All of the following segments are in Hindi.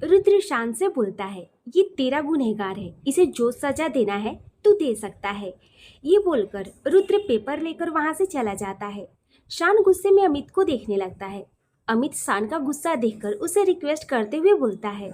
रुद्र शान से बोलता है, ये तेरा गुनहगार है, इसे जो सजा देना है तू दे सकता है। ये बोलकर रुद्र पेपर लेकर वहां से चला जाता है। शान गुस्से में अमित को देखने लगता है। अमित शान का गुस्सा देखकर उसे रिक्वेस्ट करते हुए बोलता है,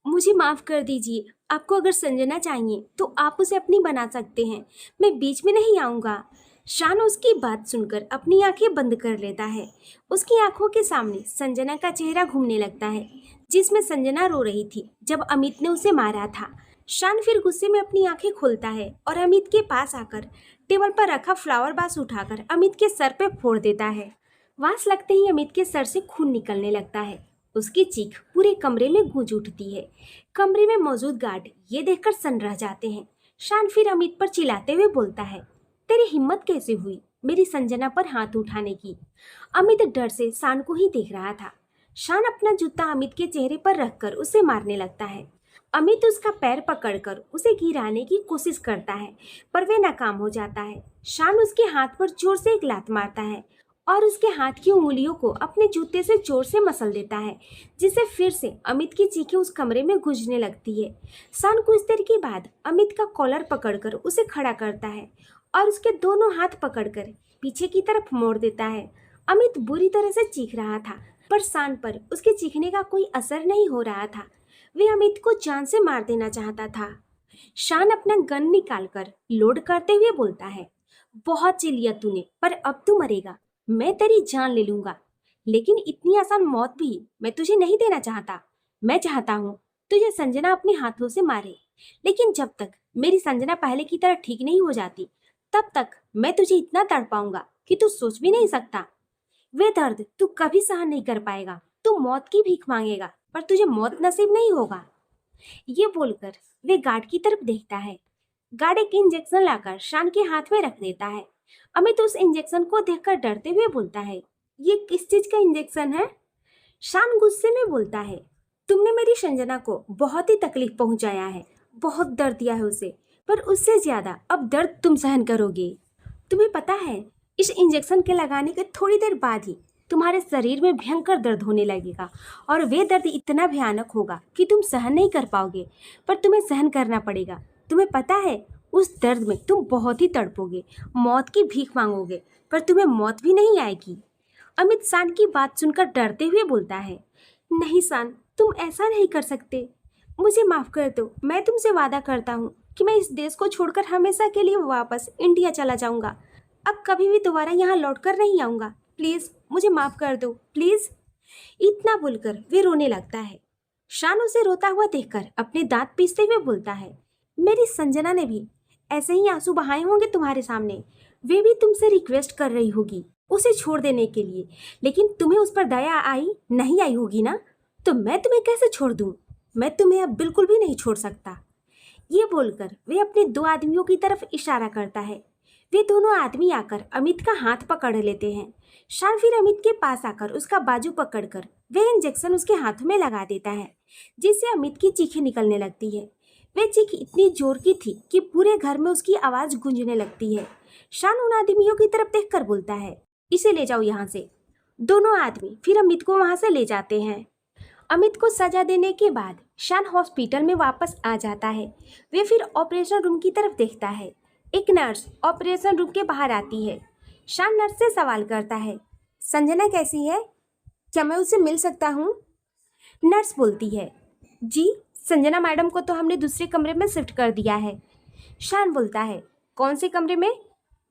मुझे माफ कर दीजिए। आपको अगर संजना चाहिए तो आप उसे अपनी बना सकते हैं। मैं बीच में नहीं आऊंगा। शान उसकी बात सुनकर अपनी आंखें बंद कर लेता है। उसकी आंखों के सामने संजना का चेहरा घूमने लगता है, जिसमें संजना रो रही थी जब अमित ने उसे मारा था। शान फिर गुस्से में अपनी आंखें खोलता है और अमित के पास आकर टेबल पर रखा फ्लावर बास उठाकर अमित के सर पे फोड़ देता है। वास लगते ही अमित के सर से खून निकलने लगता है। उसकी चीख पूरे कमरे में गूंज उठती है। कमरे में मौजूद गार्ड ये देखकर सन्न रह जाते हैं। शान फिर अमित पर चिल्लाते हुए बोलता है, तेरी हिम्मत कैसे हुई मेरी संजना पर हाथ उठाने की। अमित डर से शान को ही देख रहा था। शान अपना जूता अमित के चेहरे पर रखकर उसे मारने लगता है। अमित उसका पैर पकड़कर उसे गिराने की कोशिश करता है, पर वह नाकाम हो जाता है। शान उसके हाथ पर जोर से एक लात मारता है और उसके हाथ की उंगलियों को अपने जूते से जोर से मसल देता है, जिससे फिर से अमित की चीखें उस कमरे में गूंजने लगती है। शान कुछ देर के बाद अमित का कॉलर पकड़कर उसे खड़ा करता है और उसके दोनों हाथ पकड़कर पीछे की तरफ मोड़ देता है। अमित बुरी तरह से चीख रहा था, पर शान पर उसके चीखने का कोई असर नहीं हो रहा था। वह अमित को जान से मार देना चाहता था। शान अपना गन निकालकर लोड करते हुए बोलता है, बहुत चिल्लिया तूने, पर अब तू मरेगा। मैं तेरी जान ले लूंगा, लेकिन इतनी आसान मौत भी मैं तुझे नहीं देना चाहता। मैं चाहता हूँ तुझे संजना अपने हाथों से मारे, लेकिन जब तक मेरी संजना पहले की तरह ठीक नहीं हो जाती, तब तक मैं तुझे इतना तड़पाऊंगा कि तू सोच भी नहीं सकता। वे दर्द तू कभी सहन नहीं कर पाएगा। तू मौत की भीख मांगेगा, पर तुझे मौत नसीब नहीं होगा। ये बोलकर वे गार्ड की तरफ देखता है। गार्ड एक इंजेक्शन लाकर शान के हाथ में रख देता है। अमित उस इंजेक्शन को देखकर डरते हुए बोलता है, ये किस चीज का इंजेक्शन है। शान गुस्से में बोलता है, तुमने मेरी संजना को बहुत ही तकलीफ पहुंचाया है, बहुत दर्द दिया है उसे, पर उससे ज्यादा अब दर्द तुम सहन करोगे। तुम्हें पता है, इस इंजेक्शन के लगाने के थोड़ी देर बाद ही तुम्हारे शरीर में भयंकर दर्द होने लगेगा और वे दर्द इतना भयानक होगा कि तुम सहन नहीं कर पाओगे, पर तुम्हें सहन करना पड़ेगा। तुम्हें पता है, उस दर्द में तुम बहुत ही तड़पोगे, मौत की भीख मांगोगे, पर तुम्हें मौत भी नहीं आएगी। अमित शान की बात सुनकर डरते हुए बोलता है, नहीं शान, तुम ऐसा नहीं कर सकते। मुझे माफ कर दो। मैं तुमसे वादा करता हूँ कि मैं इस देश को छोड़कर हमेशा के लिए वापस इंडिया चला जाऊंगा। अब कभी भी दोबारा यहाँ लौटकर नहीं आऊंगा। प्लीज मुझे माफ कर दो, प्लीज। इतना बोलकर वे रोने लगता है। शान उसे रोता हुआ देखकर अपने दांत पीसते हुए बोलता है, मेरी संजना ने भी ऐसे ही आंसू बहाए होंगे तुम्हारे सामने। वे भी तुमसे रिक्वेस्ट कर रही होगी उसे छोड़ देने के लिए, लेकिन तुम्हें उस पर दया आई नहीं आई होगी ना। तो मैं तुम्हें कैसे छोड़ दूं। मैं तुम्हें अब बिल्कुल भी नहीं छोड़ सकता। ये बोलकर वे अपने दो आदमियों की तरफ इशारा करता है। वे दोनों आदमी आकर अमित का हाथ पकड़ लेते हैं। शान फिर अमित के पास आकर उसका बाजू पकड़कर वे इंजेक्शन उसके हाथों में लगा देता है, जिससे अमित की चीखें निकलने लगती है। वे चीख इतनी जोर की थी कि पूरे घर में उसकी आवाज गूंजने लगती है। शान उन आदमियों की तरफ देखकर बोलता है, इसे ले जाओ यहाँ से। दोनों आदमी फिर अमित को वहां से ले जाते हैं। अमित को सजा देने के बाद शान हॉस्पिटल में वापस आ जाता है। वे फिर ऑपरेशन रूम की तरफ देखता है। एक नर्स ऑपरेशन रूम के बाहर आती है। शान नर्स से सवाल करता है, संजना कैसी है, क्या मैं उसे मिल सकता हूँ। नर्स बोलती है, जी, संजना मैडम को तो हमने दूसरे कमरे में शिफ्ट कर दिया है। शान बोलता है, कौन से कमरे में।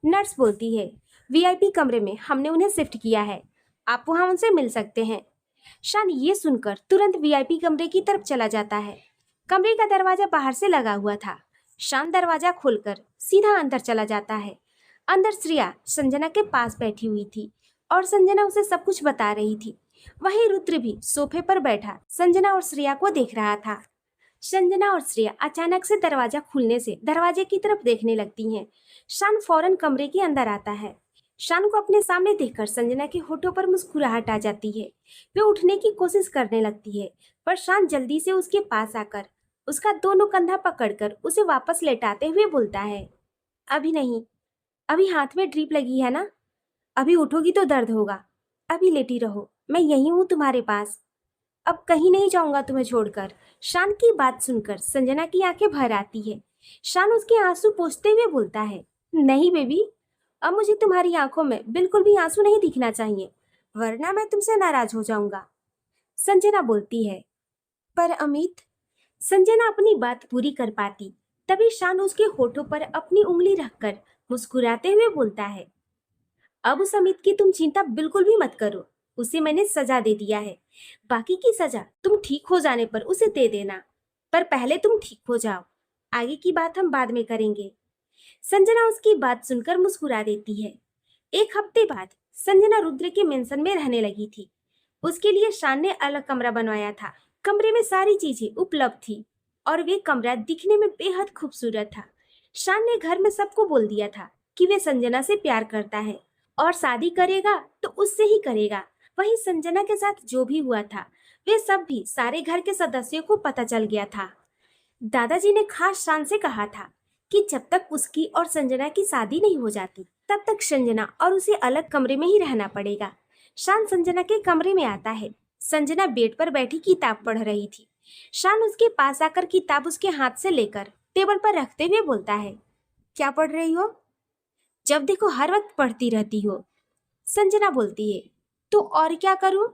नर्स बोलती है, वीआईपी कमरे में हमने उन्हें शिफ्ट किया है, आप वहाँ उनसे मिल सकते हैं। शान ये सुनकर तुरंत वीआईपी कमरे की तरफ चला जाता है। कमरे का दरवाजा बाहर से लगा हुआ था। शान दरवाजा खोलकर सीधा अंदर चला जाता है। अंदर श्रेया संजना के पास बैठी हुई थी और संजना उसे सब कुछ बता रही थी। वहीं रुद्र भी सोफे पर बैठा संजना और श्रेया को देख रहा था। संजना और श्रेया अचानक से दरवाजा खुलने से दरवाजे की तरफ देखने लगती हैं। शान फौरन कमरे के अंदर आता है। शान को अपने सामने देखकर संजना के होठों पर मुस्कुराहट आ जाती है। वे उठने की कोशिश करने लगती है, पर शान जल्दी से उसके पास आकर उसका दोनों कंधा पकड़कर उसे वापस लेटाते हुए बोलता है, अभी नहीं, अभी हाथ में ड्रिप लगी है ना, अभी उठोगी तो दर्द होगा, अभी लेटी रहो, मैं यहीं हूँ तुम्हारे पास। अब कहीं नहीं जाऊंगा तुम्हें छोड़कर। शान की बात सुनकर संजना की आंखें भर आती है। शान उसके आंसू पोंछते हुए बोलता है, नहीं बेबी, अब मुझे तुम्हारी आंखों में बिल्कुल भी आंसू नहीं दिखना चाहिए, वरना मैं तुमसे नाराज हो जाऊंगा। संजना बोलती है, पर अमित। संजना अपनी बात पूरी कर पाती तभी शान उसके होठों पर अपनी उंगली रखकर मुस्कुराते हुए बोलता है, अब उस अमित की तुम चिंता बिल्कुल भी मत करो, उसे मैंने सजा दे दिया है। बाकी की सजा तुम ठीक हो जाने पर उसे दे देना, पर पहले तुम ठीक हो जाओ, आगे की बात हम बाद में करेंगे। संजना उसकी बात सुनकर मुस्कुरा देती है। एक हफ्ते बाद संजना रुद्र के मेंशन में रहने लगी थी। उसके लिए शान ने अलग कमरा बनवाया था। कमरे में सारी चीजें उपलब्ध थी और वे कमरा दिखने में बेहद खूबसूरत था। शान ने घर में सबको बोल दिया था कि वे संजना से प्यार करता है और शादी करेगा तो उससे ही करेगा। वहीं संजना के साथ जो भी हुआ था वे सब भी सारे घर के सदस्यों को पता चल गया था। दादाजी ने खास शान से कहा था कि जब तक उसकी और संजना की शादी नहीं हो जाती तब तक संजना और उसे अलग कमरे में ही रहना पड़ेगा। शान संजना के कमरे में आता है। संजना बेड पर बैठी किताब पढ़ रही थी। शान उसके पास आकर किताब उसके हाथ से लेकर टेबल पर रखते हुए बोलता है, क्या पढ़ रही हो? जब देखो हर वक्त पढ़ती रहती हो। संजना बोलती है, तो और क्या करूं?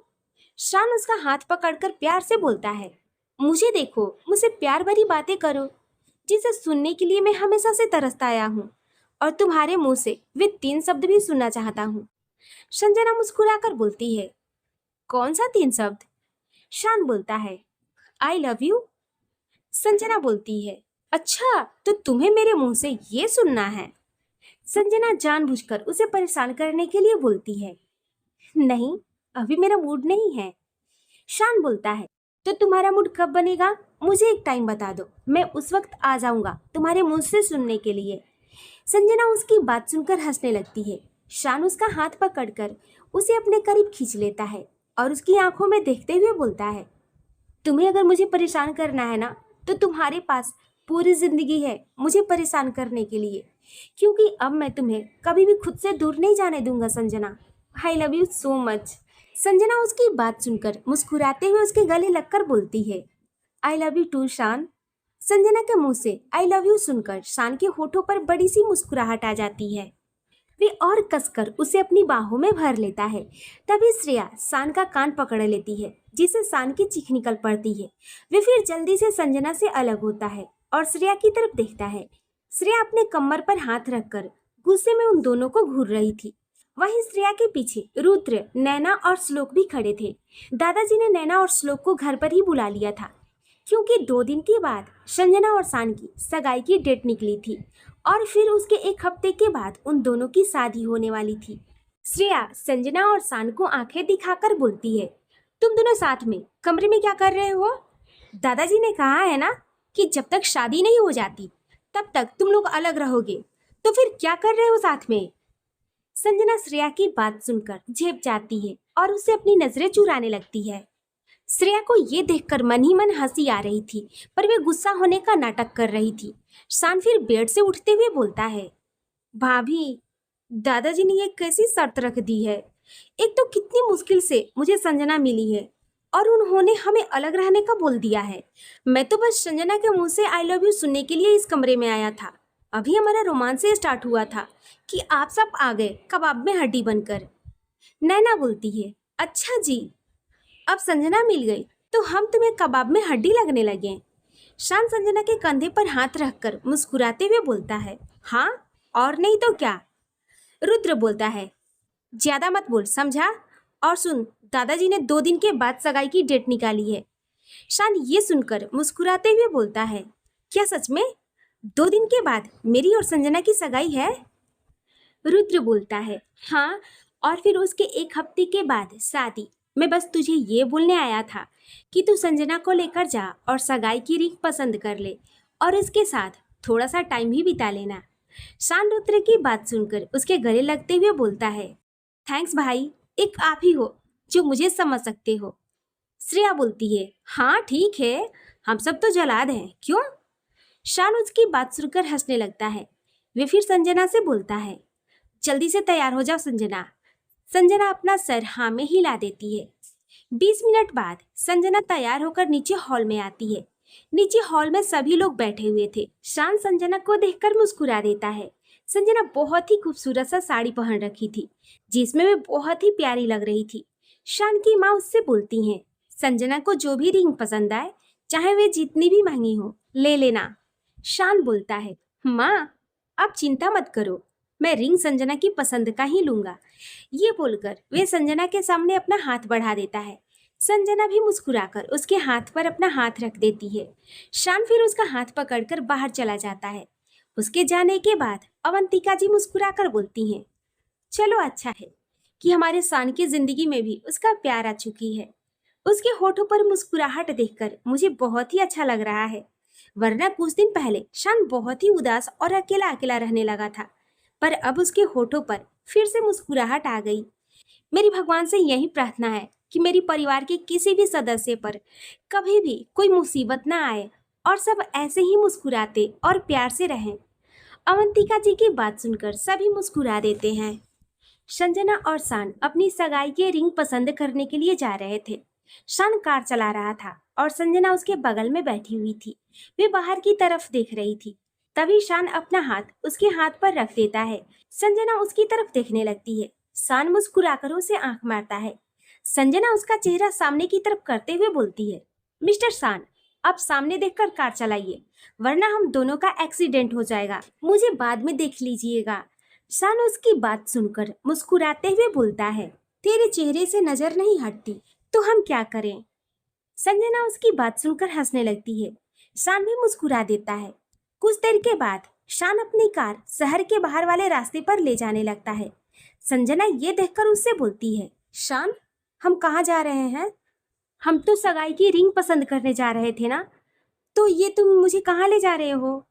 शान उसका हाथ पकड़कर प्यार से बोलता है, मुझे देखो, मुझसे प्यार भरी बातें करो जिसे सुनने के लिए मैं हमेशा से तरसता आया हूँ और तुम्हारे मुंह से वे 3 शब्द भी सुनना चाहता हूँ। संजना मुस्कुराकर बोलती है, कौन सा 3 शब्द? शान बोलता है, आई लव यू। संजना बोलती है, अच्छा तो तुम्हें मेरे मुंह से ये सुनना है? संजना जानबूझकर उसे परेशान करने के लिए बोलती है, नहीं, अभी मेरा मूड नहीं है। शान बोलता है, तो तुम्हारा मूड कब बनेगा? मुझे एक टाइम बता दो, मैं उस वक्त आ जाऊंगा तुम्हारे मुंह से सुनने के लिए। संजना उसकी बात सुनकर हंसने लगती है। शान उसका हाथ पकड़कर उसे अपने करीब खींच लेता है और उसकी आंखों में देखते हुए बोलता है, तुम्हें अगर मुझे परेशान करना है ना, तो तुम्हारे पास पूरी जिंदगी है मुझे परेशान करने के लिए, क्योंकि अब मैं तुम्हें कभी भी खुद से दूर नहीं जाने दूंगा Sanjana. I love you so much. Sanjana उसकी बात सुनकर मुस्कुराते हुए उसके गले लगकर बोलती है, आई लव यू टू शान। संजना के मुंह से आई लव यू सुनकर शान के होठों पर बड़ी सी मुस्कुराहट आ जाती है। वे और कसकर उसे अपनी बाहों में भर लेता है। तभी श्रेया शान का कान पकड़ लेती है, जिससे शान की चीख निकल पड़ती है। वे फिर जल्दी से संजना से अलग होता है और श्रेया की तरफ देखता है। श्रेया अपने कमर पर हाथ रखकर गुस्से में उन दोनों को घूर रही थी। वहीं श्रेया के पीछे रुद्र, नैना और श्लोक भी खड़े थे। दादाजी ने नैना और श्लोक को घर पर ही बुला लिया था, क्योंकि 2 दिन के बाद संजना और शान की सगाई की डेट निकली थी और फिर उसके 1 हफ्ते के बाद उन दोनों की शादी होने वाली थी। श्रेया संजना और शान को आंखें दिखाकर बोलती है, तुम दोनों साथ में कमरे में क्या कर रहे हो? दादाजी ने कहा है ना कि जब तक शादी नहीं हो जाती तब तक तुम लोग अलग रहोगे, तो फिर क्या कर रहे हो साथ में? संजना श्रेया की बात सुनकर झेप जाती है और उसे अपनी नजरें चुराने लगती है। श्रेया को ये देखकर मन ही मन हंसी आ रही थी, पर वे गुस्सा होने का नाटक कर रही थी। शान फिर बेड से उठते हुए बोलता है, भाभी, दादाजी ने ये कैसी शर्त रख दी है? एक तो कितनी मुश्किल से मुझे संजना मिली है और उन्होंने हमें अलग रहने का बोल दिया है। मैं तो बस संजना के मुंह से आई लव यू सुनने के लिए इस कमरे में आया था। अभी हमारा रोमांस से स्टार्ट हुआ था कि आप सब आ गए कबाब में हड्डी बनकर। नैना बोलती है, अच्छा जी, अब संजना मिल गई तो हम तुम्हें कबाब में हड्डी लगने लगे। शान संजना के कंधे पर हाथ रखकर मुस्कुराते हुए बोलता है, हाँ और नहीं तो क्या। रुद्र बोलता है, ज्यादा मत बोल समझा, और सुन, दादाजी ने 2 दिन के बाद सगाई की डेट निकाली है। शान ये सुनकर मुस्कुराते हुए बोलता है, क्या सच में 2 दिन के बाद मेरी और संजना की सगाई है? रुद्र बोलता है, हाँ, और फिर उसके 1 हफ्ते के बाद शादी। मैं बस तुझे ये बोलने आया था कि तू संजना को लेकर जा और सगाई की रिंग पसंद कर ले और इसके साथ थोड़ा सा टाइम भी बिता लेना। शान रुद्र की बात सुनकर उसके गले लगते हुए बोलता है, थैंक्स भाई, एक आप ही हो जो मुझे समझ सकते हो। श्रेया बोलती है, हाँ ठीक है, हम सब तो जलाद हैं, क्यों? शान उसकी बात सुनकर हंसने लगता है। वे फिर संजना से बोलता है, जल्दी से तैयार हो जाओ संजना। संजना अपना सर हाँ में हिला देती है। 20 मिनट बाद संजना तैयार होकर नीचे हॉल में आती है। नीचे हॉल में सभी लोग बैठे हुए थे। शान संजना को देखकर मुस्कुरा देता है। संजना बहुत ही खूबसूरत सा साड़ी पहन रखी थी, जिसमें वे बहुत ही प्यारी लग रही थी। शान की माँ उससे बोलती हैं, संजना को जो भी रिंग पसंद आए, चाहे वे जितनी भी महंगी हो, ले लेना। शान बोलता है, माँ आप चिंता मत करो, मैं रिंग संजना की पसंद का ही लूंगा। ये बोलकर वे संजना के सामने अपना हाथ बढ़ा देता है। संजना भी मुस्कुराकर उसके हाथ पर अपना हाथ रख देती है। शान फिर उसका हाथ पकड़कर बाहर चला जाता है। उसके जाने के बाद अवंतिका जी मुस्कुराकर बोलती हैं, चलो अच्छा है कि हमारे शान की जिंदगी में भी उसका प्यार आ चुकी है। उसके होठों पर मुस्कुराहट देखकर मुझे बहुत ही अच्छा लग रहा है, वरना कुछ दिन पहले शान बहुत ही उदास और अकेला अकेला रहने लगा था, पर अब उसके होठों पर फिर से मुस्कुराहट आ गई। मेरी भगवान से यही प्रार्थना है कि मेरी परिवार के किसी भी सदस्य पर कभी भी कोई मुसीबत ना आए और सब ऐसे ही मुस्कुराते और प्यार से रहें। अवंतिका जी की बात सुनकर सभी मुस्कुरा देते हैं। संजना और शान अपनी सगाई के रिंग पसंद करने के लिए जा रहे थे। शान कार चला रहा था और संजना उसके बगल में बैठी हुई थी। वे बाहर की तरफ देख रही थी। तभी शान अपना हाथ उसके हाथ पर रख देता है। संजना उसकी तरफ देखने लगती है। शान मुस्कुराकर उसे आंख मारता है। संजना उसका चेहरा सामने की तरफ करते हुए बोलती है, मिस्टर शान, आप सामने देखकर कार चलाइए, वरना हम दोनों का एक्सीडेंट हो जाएगा। मुझे बाद में देख लीजिएगा। शान उसकी बात सुनकर मुस्कुराते हुए बोलता है, तेरे चेहरे से नजर नहीं हटती तो हम क्या करें। संजना उसकी बात सुनकर हंसने लगती है। शान भी मुस्कुरा देता है। कुछ देर के बाद शान अपनी कार शहर के बाहर वाले रास्ते पर ले जाने लगता है। संजना ये देखकर उससे बोलती है, शान, हम कहाँ जा रहे हैं? हम तो सगाई की रिंग पसंद करने जा रहे थे ना, तो ये तुम मुझे कहाँ ले जा रहे हो?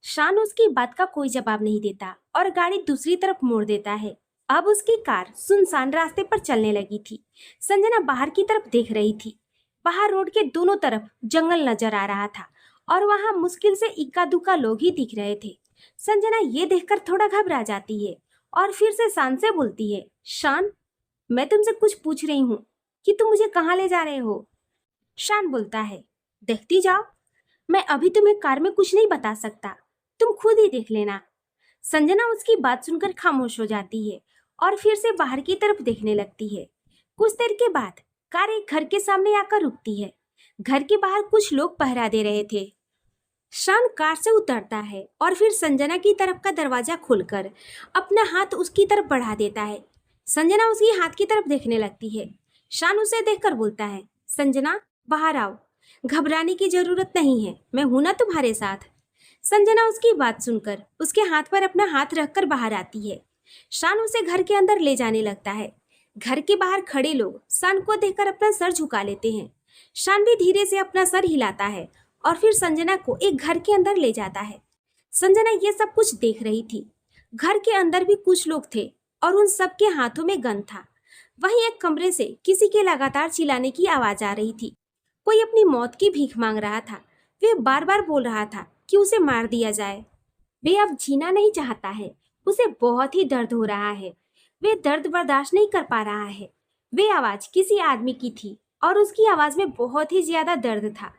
शान उसकी बात का कोई जवाब नहीं देता और गाड़ी दूसरी तरफ मोड़ देता है। अब उसकी कार सुनसान रास्ते पर चलने लगी थी। संजना बाहर की तरफ देख रही थी। बाहर रोड के दोनों तरफ जंगल नजर आ रहा था और वहां मुश्किल से इक्का दुक्का लोग ही दिख रहे थे। संजना ये देखकर थोड़ा घबरा जाती है और फिर से शान से बोलती है, शान, मैं तुमसे कुछ पूछ रही हूँ कि तुम मुझे कहाँ ले जा रहे हो? शान बोलता है, देखती जाओ, मैं अभी तुम्हें कार में कुछ नहीं बता सकता, तुम खुद ही देख लेना। संजना उसकी बात सुनकर खामोश हो जाती है और फिर से बाहर की तरफ देखने लगती है। कुछ देर के बाद कार एक घर के सामने आकर रुकती है। घर के बाहर कुछ लोग पहरा दे रहे थे। शान कार से उतरता है और फिर संजना की तरफ का दरवाजा खोलकर अपना हाथ उसकी तरफ बढ़ा देता है। संजना उसकी हाथ की तरफ देखने लगती है। शान उसे देखकर बोलता है, संजना, बाहर आओ, घबराने की जरूरत नहीं है, मैं हूं ना तुम्हारे साथ। संजना उसकी बात सुनकर उसके हाथ पर अपना हाथ रखकर बाहर आती है। शान उसे घर के अंदर ले जाने लगता है। घर के बाहर खड़े लोग शान को देखकर अपना सर झुका लेते हैं। शान भी धीरे से अपना सर हिलाता है और फिर संजना को एक घर के अंदर ले जाता है। संजना ये सब कुछ देख रही थी। घर के अंदर भी कुछ लोग थे और उन सब के हाथों में गन था। वहीं एक कमरे से किसी के लगातार चिल्लाने की आवाज आ रही थी। कोई अपनी मौत की भीख मांग रहा था। वे बार बार बोल रहा था कि उसे मार दिया जाए। वे अब जीना नहीं चाहता है। उसे बहुत ही दर्द हो रहा है। वे दर्द बर्दाश्त नहीं कर पा रहा है। वे आवाज किसी आदमी की थी और उसकी आवाज में बहुत ही ज्यादा दर्द था।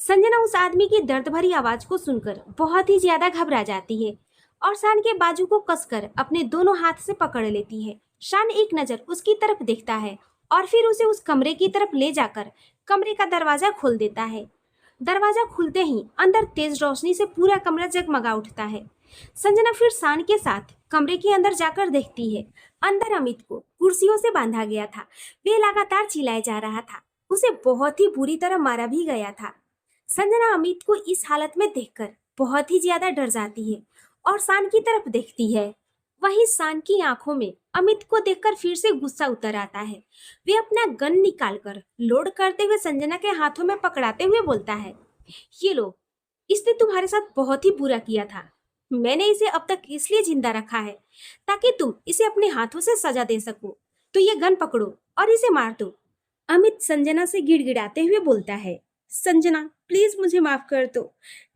संजना उस आदमी की दर्द भरी आवाज को सुनकर बहुत ही ज्यादा घबरा जाती है और शान के बाजू को कसकर अपने दोनों हाथ से पकड़ लेती है। शान एक नजर उसकी तरफ देखता है और फिर उसे उस कमरे की तरफ ले जाकर कमरे का दरवाजा खोल देता है। दरवाजा खुलते ही अंदर तेज रोशनी से पूरा कमरा जगमगा उठता है। संजना फिर शान के साथ कमरे के अंदर जाकर देखती है। अंदर अमित को कुर्सियों से बांधा गया था। वे लगातार चिल्लाया जा रहा था। उसे बहुत ही बुरी तरह मारा भी गया था। संजना अमित को इस हालत में देखकर बहुत ही ज्यादा डर जाती है और शान की तरफ देखती है। वहीं शान की आंखों में अमित को देखकर फिर से गुस्सा उतर आता है। वे अपना गन निकालकर लोड करते हुए संजना के हाथों में पकड़ाते हुए बोलता है, ये लो, इसने तुम्हारे साथ बहुत ही बुरा किया था। मैंने इसे अब तक इसलिए जिंदा रखा है ताकि तुम इसे अपने हाथों से सजा दे सको। तो ये गन पकड़ो और इसे मार दो। अमित संजना से गिड़गिड़ाते हुए बोलता है, संजना, प्लीज मुझे माफ कर दो।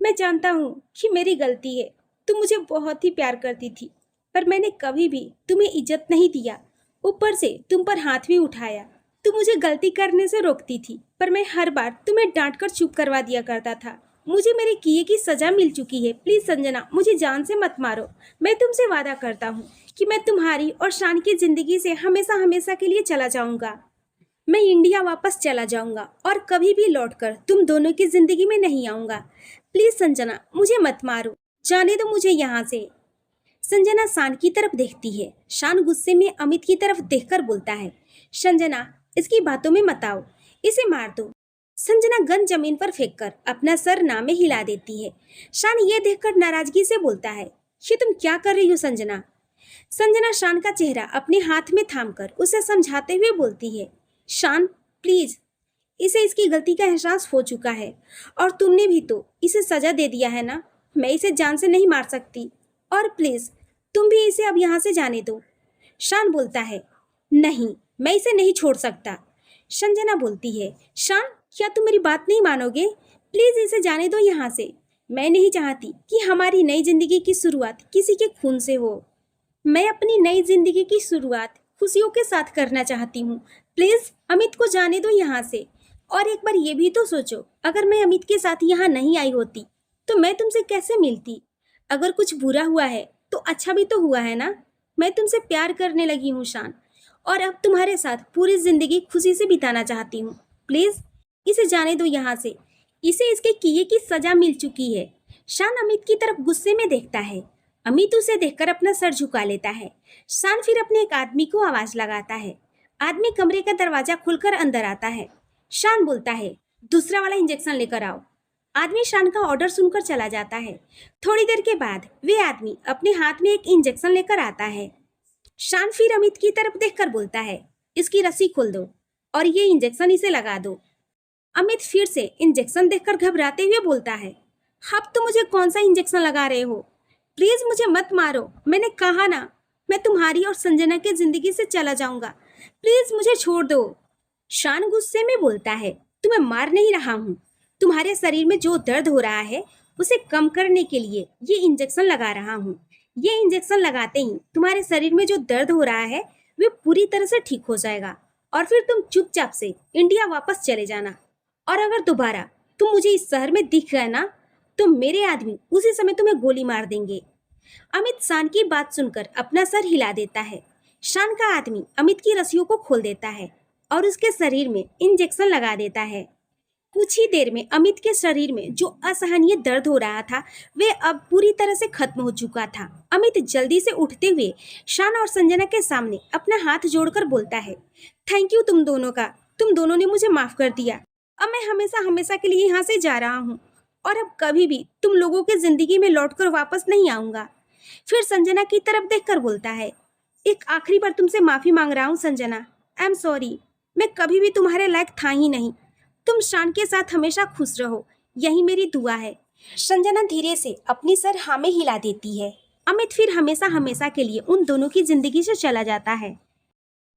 मैं जानता हूँ कि मेरी गलती है। तुम मुझे बहुत ही प्यार करती थी, पर मैंने कभी भी तुम्हें इज्जत नहीं दिया, ऊपर से तुम पर हाथ भी उठाया। तू मुझे गलती करने से रोकती थी, पर मैं हर बार तुम्हें डांट कर चुप करवा दिया करता था। मुझे मेरे किए की सजा मिल चुकी है। प्लीज संजना, मुझे जान से मत मारो। मैं तुमसे वादा करता हूँ कि मैं तुम्हारी और शान की जिंदगी से हमेशा हमेशा के लिए चला जाऊंगा। मैं इंडिया वापस चला जाऊंगा और कभी भी लौटकर तुम दोनों की जिंदगी में नहीं आऊंगा। प्लीज संजना, मुझे मत मारो, जाने दो मुझे यहाँ से। संजना शान की तरफ देखती है। शान गुस्से में अमित की तरफ देखकर बोलता है, संजना, इसकी बातों में मत आओ, इसे मार दो। संजना गन जमीन पर फेंककर अपना सर ना में हिला देती है। शान ये देखकर नाराजगी से बोलता है, ये तुम क्या कर रही हो संजना? संजना शान का चेहरा अपने हाथ में थामकर उसे समझाते हुए बोलती है, शान प्लीज, इसे इसकी गलती का एहसास हो चुका है और तुमने भी तो इसे सजा दे दिया है ना। मैं इसे जान से नहीं मार सकती और प्लीज तुम भी इसे अब यहाँ से जाने दो। शान बोलता है, नहीं, मैं इसे नहीं छोड़ सकता। संजना बोलती है, शान, क्या तुम मेरी बात नहीं मानोगे? प्लीज इसे जाने दो यहाँ से। मैं नहीं चाहती कि हमारी नई जिंदगी की शुरुआत किसी के खून से हो। मैं अपनी नई जिंदगी की शुरुआत खुशियों के साथ करना चाहती हूँ। प्लीज अमित को जाने दो यहाँ से। और एक बार ये भी तो सोचो, अगर मैं अमित के साथ यहाँ नहीं आई होती तो मैं तुमसे कैसे मिलती? अगर कुछ बुरा हुआ है तो अच्छा भी तो हुआ है ना। मैं तुमसे प्यार करने लगी हूँ शान, और अब तुम्हारे साथ पूरी जिंदगी खुशी से बिताना चाहती हूँ। प्लीज इसे जाने दो यहाँ से। इसे इसके किए की सजा मिल चुकी है। शान अमित की तरफ गुस्से में देखता है। अमित उसे देखकर अपना सर झुका लेता है। शान फिर अपने एक आदमी को आवाज लगाता है। आदमी कमरे का दरवाजा खुलकर अंदर आता है। शान बोलता है, दूसरा वाला इंजेक्शन लेकर आओ। आदमी शान का ऑर्डर सुनकर चला जाता है। थोड़ी देर के बाद वे आदमी अपने हाथ में एक इंजेक्शन लेकर आता है। शान फिर अमित की तरफ देखकर बोलता है, इसकी रस्सी खोल दो और ये इंजेक्शन इसे लगा दो। अमित फिर से इंजेक्शन देखकर घबराते हुए बोलता है, अब तो मुझे कौन सा इंजेक्शन लगा रहे हो? प्लीज मुझे मत मारो, मैंने कहा ना, मैं तुम्हारी और संजना की जिंदगी से चला जाऊंगा। प्लीज मुझे छोड़ दो। शान गुस्से में बोलता है, तुम्हें मार नहीं रहा हूँ, तुम्हारे शरीर में जो दर्द हो रहा है उसे कम करने के लिए ये इंजेक्शन लगा रहा हूँ। ये इंजेक्शन लगाते ही तुम्हारे शरीर में जो दर्द हो रहा है वे पूरी तरह से ठीक हो जाएगा और फिर तुम चुपचाप से इंडिया वापस चले जाना। और अगर दोबारा तुम मुझे इस शहर में दिख गए ना तो मेरे आदमी उसी समय तुम्हें गोली मार देंगे। अमित शान की बात सुनकर अपना सर हिला देता है। शान का आदमी अमित की रस्सियों को खोल देता है और उसके शरीर में इंजेक्शन लगा देता है। कुछ ही देर में अमित के शरीर में जो असहनीय दर्द हो रहा था वे अब पूरी तरह से खत्म हो चुका था। अमित जल्दी से उठते हुए शान और संजना के सामने अपना हाथ जोड़कर बोलता है, थैंक यू तुम दोनों का, तुम दोनों ने मुझे माफ कर दिया। अब मैं हमेशा हमेशा के लिए यहाँ से जा रहा हूँ और अब कभी भी तुम लोगों के जिंदगी में लौटकर वापस नहीं आऊंगा। फिर संजना की तरफ देखकर बोलता है, एक आखिरी बार तुमसे माफी मांग रहा हूँ संजना, आई एम सॉरी, मैं कभी भी तुम्हारे लायक था ही नहीं। तुम शान के साथ हमेशा खुश रहो, यही मेरी दुआ है। संजना धीरे से अपनी सर हाँ में हिला देती है। अमित फिर हमेशा हमेशा के लिए उन दोनों की जिंदगी से चला जाता है।